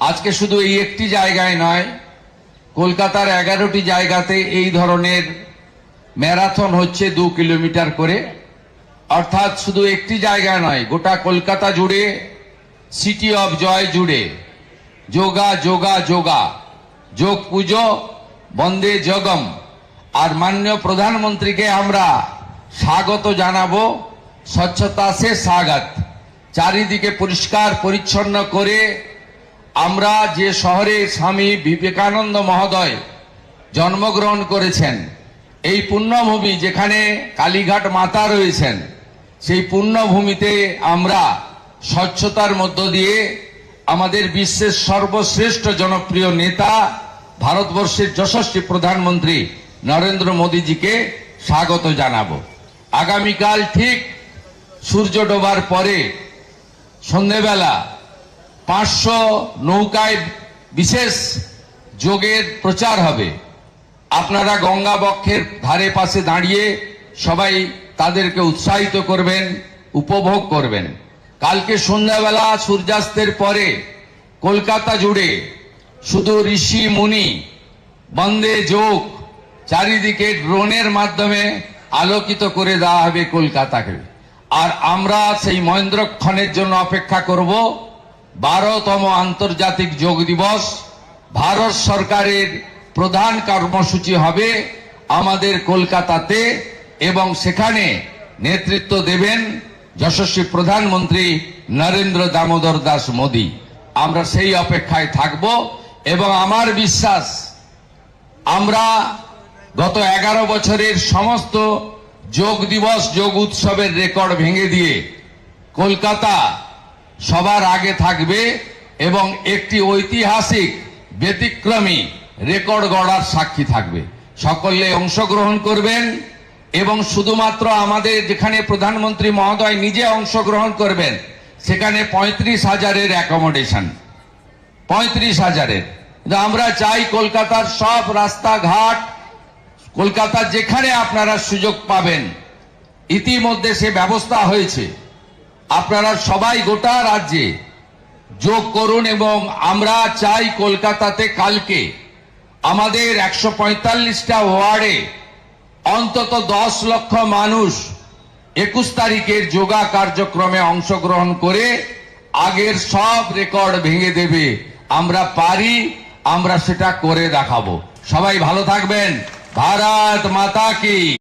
আজকে শুধু এই একটি জায়গায় নয়, কলকাতার 11টি জায়গাতে এই ধরনের ম্যারাথন হচ্ছে 2 কিলোমিটার করে। অর্থাৎ শুধু একটি জায়গায় নয়, গোটা কলকাতা জুড়ে, সিটি অফ জয় জুড়ে যোগা যোগা যোগা, যোগ পুজো বন্দে জগম। আর মাননীয় প্রধানমন্ত্রীকে আমরা স্বাগত জানাবো, স্বচ্ছতা সে স্বাগত। চারিদিকে পরিষ্কার পরিচ্ছন্ন করে আমরা যে শহরে স্বামী বিবেকানন্দ মহোদয় জন্মগ্রহণ করেছেন, এই পুণ্যভূমি যেখানে কালীঘাট মাতা রয়েছেন, সেই পুণ্যভূমিতে আমরা স্বচ্ছতার মধ্য দিয়ে আমাদের বিশ্বের সর্বশ্রেষ্ঠ জনপ্রিয় নেতা ভারতবর্ষের যশস্বী প্রধানমন্ত্রী নরেন্দ্র মোদীজিকে স্বাগত জানাবো। আগামীকাল ঠিক সূর্য ডোবার পরে সন্ধেবেলা 500 নৌকায় বিশেষ যোগের প্রচার হবে। আপনারা গঙ্গা বক্ষের ধারে পাশে দাঁড়িয়ে সবাই তাদেরকে উৎসাহিত করবেন, উপভোগ করবেন। কালকে সন্ধ্যাবেলা সূর্যাস্তের পরে কলকাতা জুড়ে শুধু ঋষি মুনি বন্দে যোগ, চারিদিকে ড্রোনের মাধ্যমে আলোকিত করে দেওয়া হবে কলকাতাকে। আর আমরা সেই মহেন্দ্রক্ষণের জন্য অপেক্ষা করব। 12তম আন্তর্জাতিক যোগ দিবস ভারত সরকারের প্রধান কর্মসূচি হবে আমাদের কলকাতাতে, এবং সেখানে নেতৃত্ব দেবেন যশস্বী প্রধানমন্ত্রী নরেন্দ্র দামোদর দাস মোদী। আমরা সেই অপেক্ষায় থাকব এবং আমার বিশ্বাস আমরা গত 11 বছরের সমস্ত যোগ দিবস, যোগ উৎসবের রেকর্ড ভেঙে দিয়ে কলকাতা সবার আগে থাকবে এবং একটি ঐতিহাসিক ব্যতিক্রমী রেকর্ড গড়ার সাক্ষী থাকবে। সকলে অংশগ্রহণ করবেন এবং শুধুমাত্র আমাদের যেখানে প্রধানমন্ত্রী মহোদয় নিজে অংশগ্রহণ করবেন সেখানে 35,000-এর অ্যাকোমোডেশন, 35,000-এর। আমরা চাই কলকাতার সব রাস্তাঘাট, কলকাতার যেখানে আপনারা সুযোগ পাবেন, ইতিমধ্যে সে ব্যবস্থা হয়েছে। আপনারা সবাই গোটা রাজ্যে যোগ করুন এবং আমরা চাই কলকাতাতে কালকে আমাদের 145টা ওয়ার্ডে অন্তত 10 লক্ষ মানুষ 21 তারিখের যোগা কার্যক্রমে অংশগ্রহণ করে আগের সব রেকর্ড ভেঙে দেবে। আমরা পারি, আমরা সেটা করে দেখাবো। সবাই ভালো থাকবেন। ভারত মাতা কি।